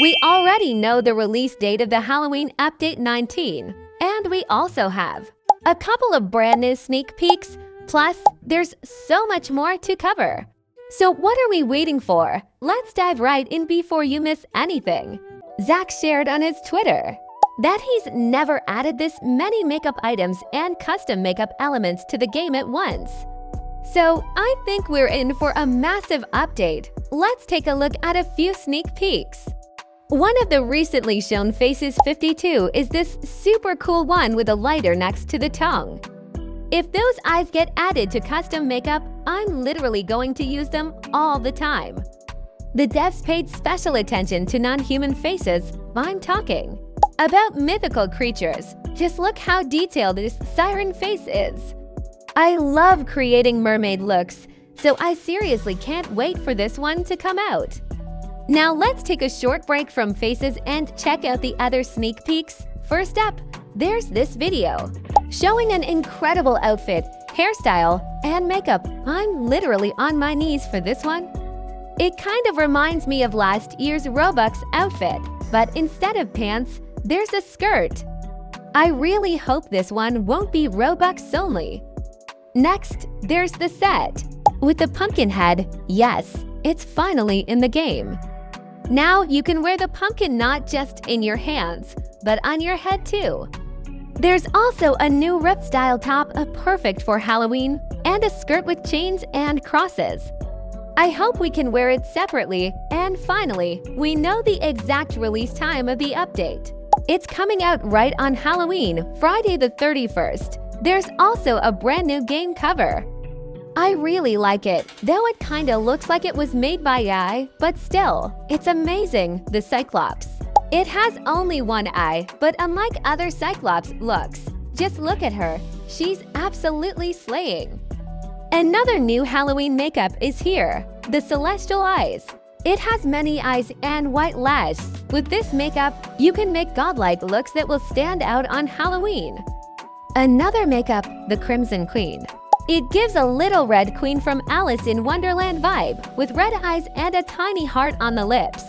We already know the release date of the Halloween Update 19, and we also have a couple of brand new sneak peeks, plus there's so much more to cover. So what are we waiting for? Let's dive right in before you miss anything. Zach shared on his Twitter that he's never added this many makeup items and custom makeup elements to the game at once. So I think we're in for a massive update. Let's take a look at a few sneak peeks. One of the recently shown faces 52 is this super cool one with a lighter next to the tongue. If those eyes get added to custom makeup, I'm literally going to use them all the time. The devs paid special attention to non-human faces. I'm talking about mythical creatures. Just look how detailed this siren face is. I love creating mermaid looks, so I seriously can't wait for this one to come out. Now let's take a short break from faces and check out the other sneak peeks. First up, there's this video showing an incredible outfit, hairstyle, and makeup. I'm literally on my knees for this one. It kind of reminds me of last year's Robux outfit, but instead of pants, there's a skirt. I really hope this one won't be Robux only. Next, there's the set with the pumpkin head. Yes, it's finally in the game. Now you can wear the pumpkin not just in your hands, but on your head too. There's also a new rip-style top, perfect for Halloween, and a skirt with chains and crosses. I hope we can wear it separately, and finally, we know the exact release time of the update. It's coming out right on Halloween, Friday the 31st. There's also a brand new game cover. I really like it, though it kinda looks like it was made by AI, but still, it's amazing, the Cyclops. It has only one eye, but unlike other Cyclops looks, just look at her, she's absolutely slaying. Another new Halloween makeup is here, the Celestial Eyes. It has many eyes and white lash. With this makeup, you can make godlike looks that will stand out on Halloween. Another makeup, the Crimson Queen. It gives a little red queen from Alice in Wonderland vibe, with red eyes and a tiny heart on the lips.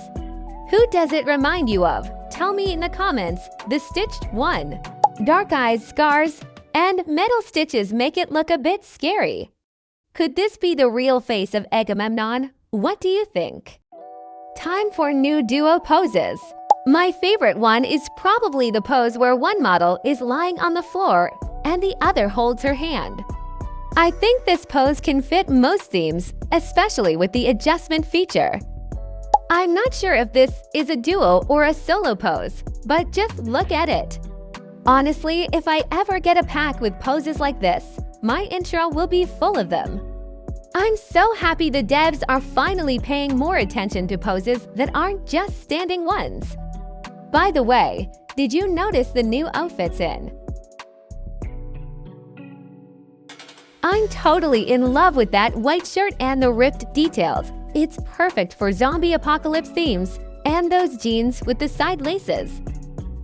Who does it remind you of? Tell me in the comments. The stitched one. Dark eyes, scars, and metal stitches make it look a bit scary. Could this be the real face of Agamemnon? What do you think? Time for new duo poses. My favorite one is probably the pose where one model is lying on the floor and the other holds her hand. I think this pose can fit most themes, especially with the adjustment feature. I'm not sure if this is a duo or a solo pose, but just look at it. Honestly, if I ever get a pack with poses like this, my intro will be full of them. I'm so happy the devs are finally paying more attention to poses that aren't just standing ones. By the way, did you notice the new outfits in? I'm totally in love with that white shirt and the ripped details. It's perfect for zombie apocalypse themes, and those jeans with the side laces.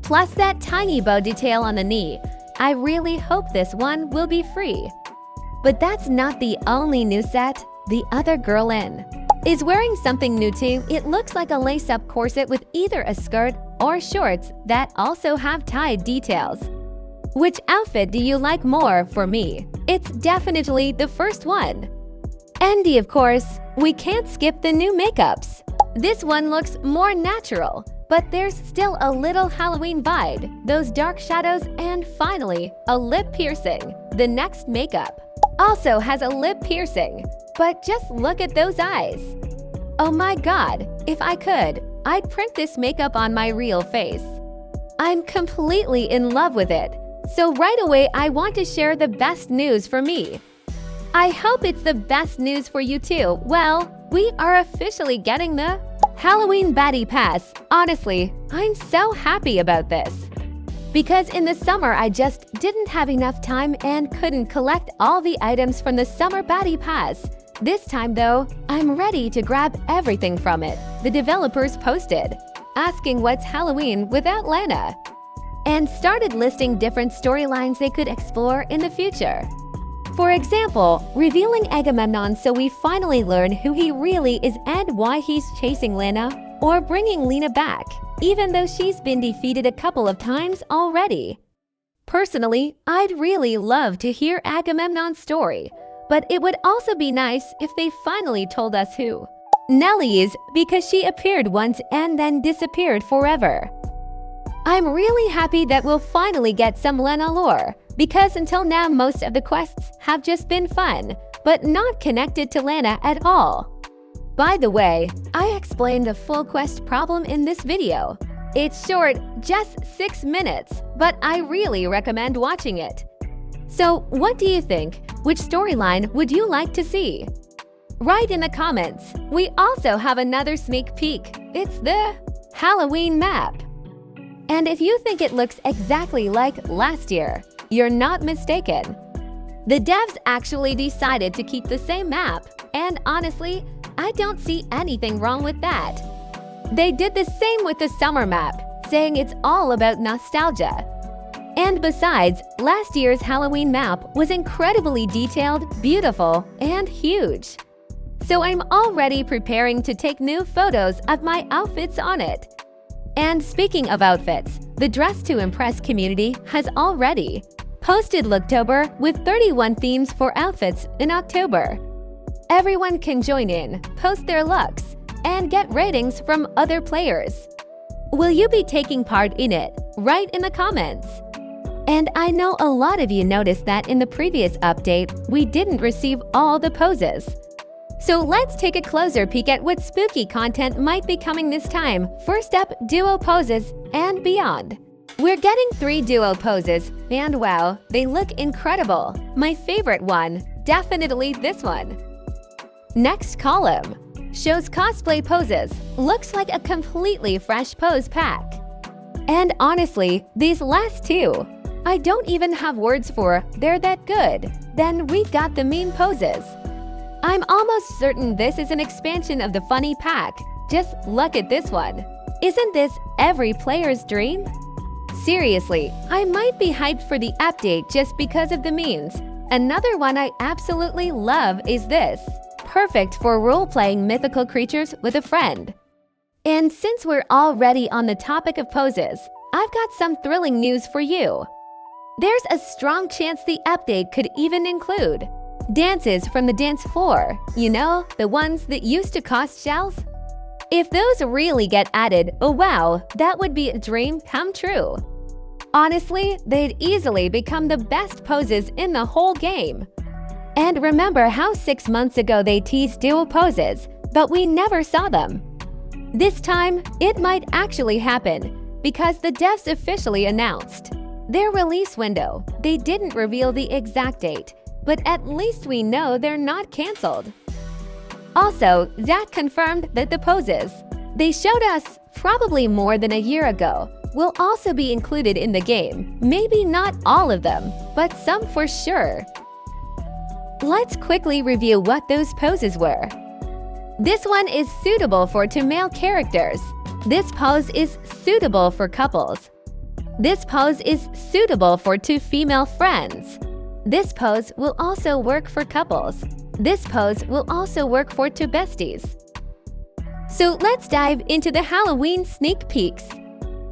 Plus that tiny bow detail on the knee. I really hope this one will be free. But that's not the only new set. The other girl in is wearing something new too. It looks like a lace-up corset with either a skirt or shorts that also have tied details. Which outfit do you like more? For me, it's definitely the first one. Andy, of course, we can't skip the new makeups. This one looks more natural, but there's still a little Halloween vibe, those dark shadows, and finally, a lip piercing. The next makeup also has a lip piercing, but just look at those eyes. Oh my god, if I could, I'd print this makeup on my real face. I'm completely in love with it. So right away, I want to share the best news for me. I hope it's the best news for you too. Well, we are officially getting the Halloween Baddie Pass. Honestly, I'm so happy about this. Because in the summer, I just didn't have enough time and couldn't collect all the items from the Summer Baddie Pass. This time though, I'm ready to grab everything from it. The developers posted, asking what's Halloween without Lana, and started listing different storylines they could explore in the future. For example, revealing Agamemnon so we finally learn who he really is and why he's chasing Lana, or bringing Lena back, even though she's been defeated a couple of times already. Personally, I'd really love to hear Agamemnon's story, but it would also be nice if they finally told us who Nellie is, because she appeared once and then disappeared forever. I'm really happy that we'll finally get some Lena lore, because until now most of the quests have just been fun, but not connected to Lena at all. By the way, I explained the full quest problem in this video. It's short, just 6 minutes, but I really recommend watching it. So, what do you think? Which storyline would you like to see? Write in the comments. We also have another sneak peek. It's the Halloween map. And if you think it looks exactly like last year, you're not mistaken. The devs actually decided to keep the same map, and honestly, I don't see anything wrong with that. They did the same with the summer map, saying it's all about nostalgia. And besides, last year's Halloween map was incredibly detailed, beautiful, and huge. So I'm already preparing to take new photos of my outfits on it. And speaking of outfits, the Dress to Impress community has already posted Looktober with 31 themes for outfits in October. Everyone can join in, post their looks, and get ratings from other players. Will you be taking part in it? Write in the comments. And I know a lot of you noticed that in the previous update, we didn't receive all the poses. So let's take a closer peek at what spooky content might be coming this time. First up, duo poses and beyond. We're getting 3 duo poses, and wow, they look incredible. My favorite one, definitely this one. Next column shows cosplay poses. Looks like a completely fresh pose pack. And honestly, these last 2, I don't even have words for. They're that good. Then we got the meme poses. I'm almost certain this is an expansion of the funny pack. Just look at this one. Isn't this every player's dream? Seriously, I might be hyped for the update just because of the memes. Another one I absolutely love is this. Perfect for role-playing mythical creatures with a friend. And since we're already on the topic of poses, I've got some thrilling news for you. There's a strong chance the update could even include dances from the dance floor, you know, the ones that used to cost shells? If those really get added, oh wow, that would be a dream come true. Honestly, they'd easily become the best poses in the whole game. And remember how 6 months ago they teased duo poses, but we never saw them? This time, it might actually happen, because the devs officially announced their release window. They didn't reveal the exact date, but at least we know they're not cancelled. Also, Zach confirmed that the poses they showed us probably more than a year ago will also be included in the game. Maybe not all of them, but some for sure. Let's quickly review what those poses were. This one is suitable for 2 male characters. This pose is suitable for couples. This pose is suitable for 2 female friends. This pose will also work for couples. This pose will also work for 2 besties. So let's dive into the Halloween sneak peeks.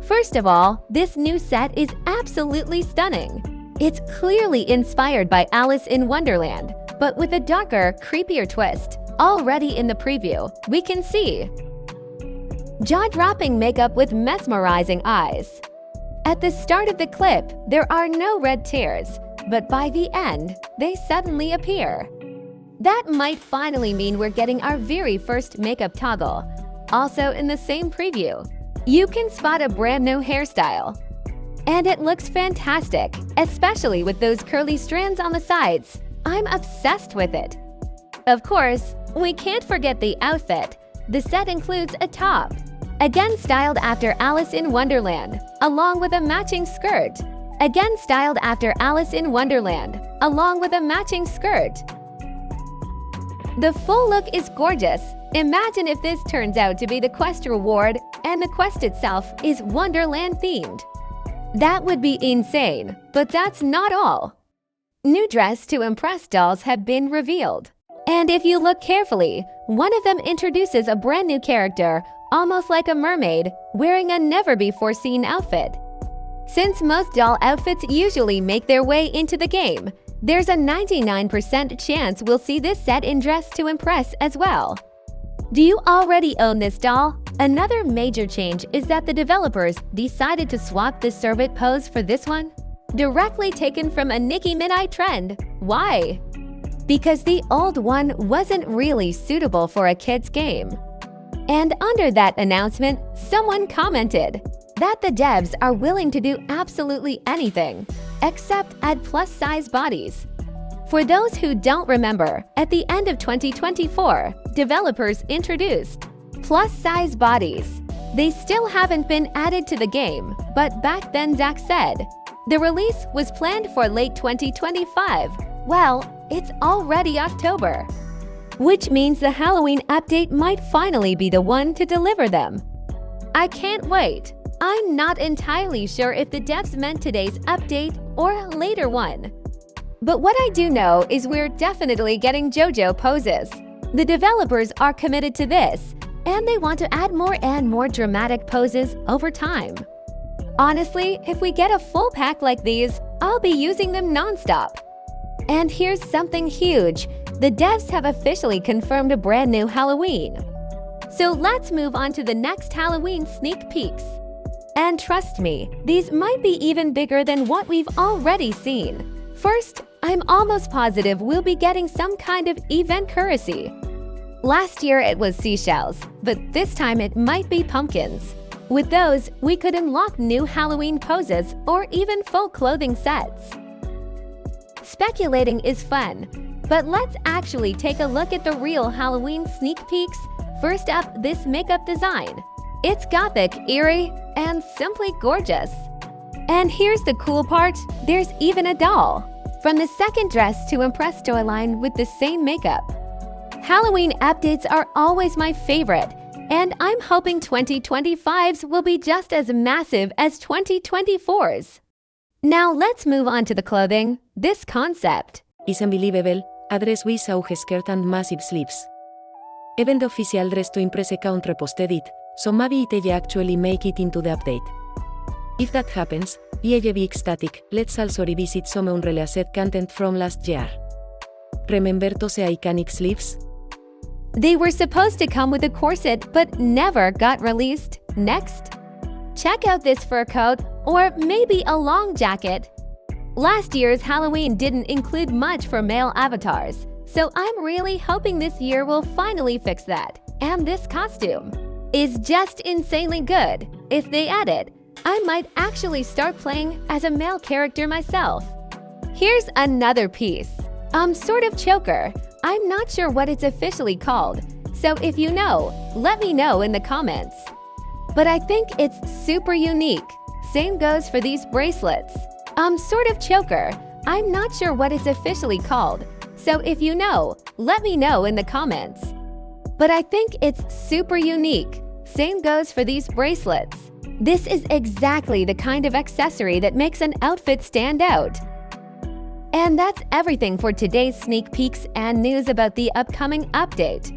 First of all, this new set is absolutely stunning. It's clearly inspired by Alice in Wonderland, but with a darker, creepier twist. Already in the preview, we can see jaw-dropping makeup with mesmerizing eyes. At the start of the clip, there are no red tears, but by the end, they suddenly appear. That might finally mean we're getting our very first makeup toggle. Also in the same preview, you can spot a brand new hairstyle. And it looks fantastic, especially with those curly strands on the sides. I'm obsessed with it. Of course, we can't forget the outfit. The set includes a top, again styled after Alice in Wonderland, along with a matching skirt. Again styled after Alice in Wonderland, along with a matching skirt. The full look is gorgeous. Imagine if this turns out to be the quest reward and the quest itself is Wonderland themed. That would be insane, but that's not all. New Dress to Impress dolls have been revealed. And if you look carefully, one of them introduces a brand new character almost like a mermaid, wearing a never-before-seen outfit. Since most doll outfits usually make their way into the game, there's a 99% chance we'll see this set in dress to impress as well. Do you already own this doll? Another major change is that the developers decided to swap the servant pose for this one. Directly taken from a Nicki Minaj trend. Why? Because the old one wasn't really suitable for a kid's game. And under that announcement, someone commented that the devs are willing to do absolutely anything, except add plus-size bodies. For those who don't remember, at the end of 2024, developers introduced plus-size bodies. They still haven't been added to the game, but back then Zach said the release was planned for late 2025. Well, it's already October, which means the Halloween update might finally be the one to deliver them. I can't wait. I'm not entirely sure if the devs meant today's update or a later one. But what I do know is we're definitely getting JoJo poses. The developers are committed to this, and they want to add more and more dramatic poses over time. Honestly, if we get a full pack like these, I'll be using them non-stop. And here's something huge. The devs have officially confirmed a brand new Halloween. So let's move on to the next Halloween sneak peeks. And trust me, these might be even bigger than what we've already seen. First, I'm almost positive we'll be getting some kind of event currency. Last year it was seashells, but this time it might be pumpkins. With those, we could unlock new Halloween poses or even full clothing sets. Speculating is fun, but let's actually take a look at the real Halloween sneak peeks. First up, this makeup design. It's gothic, eerie, and simply gorgeous. And here's the cool part, there's even a doll. From the second dress to impress storyline with the same makeup. Halloween updates are always my favorite, and I'm hoping 2025's will be just as massive as 2024's. Now let's move on to the clothing. This concept is unbelievable, a dress with a skirt and massive sleeves. Even the official dress to impress account reposted it, so maybe it actually make it into the update. If that happens, I'll be ecstatic. Let's also revisit some unreleased content from last year. Remember those iconic sleeves? They were supposed to come with a corset but never got released. Next, check out this fur coat or maybe a long jacket. Last year's Halloween didn't include much for male avatars, so I'm really hoping this year will finally fix that. And this costume is just insanely good. If they add it, I might actually start playing as a male character myself. Here's another piece. Sort of choker. I'm not sure what it's officially called, so if you know, let me know in the comments. But I think it's super unique. Same goes for these bracelets. Sort of choker. I'm not sure what it's officially called, so if you know, let me know in the comments. But I think it's super unique. Same goes for these bracelets. This is exactly the kind of accessory that makes an outfit stand out. And that's everything for today's sneak peeks and news about the upcoming update.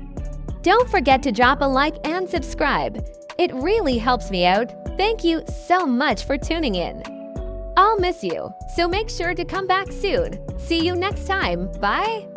Don't forget to drop a like and subscribe. It really helps me out. Thank you so much for tuning in. I'll miss you, so make sure to come back soon. See you next time. Bye!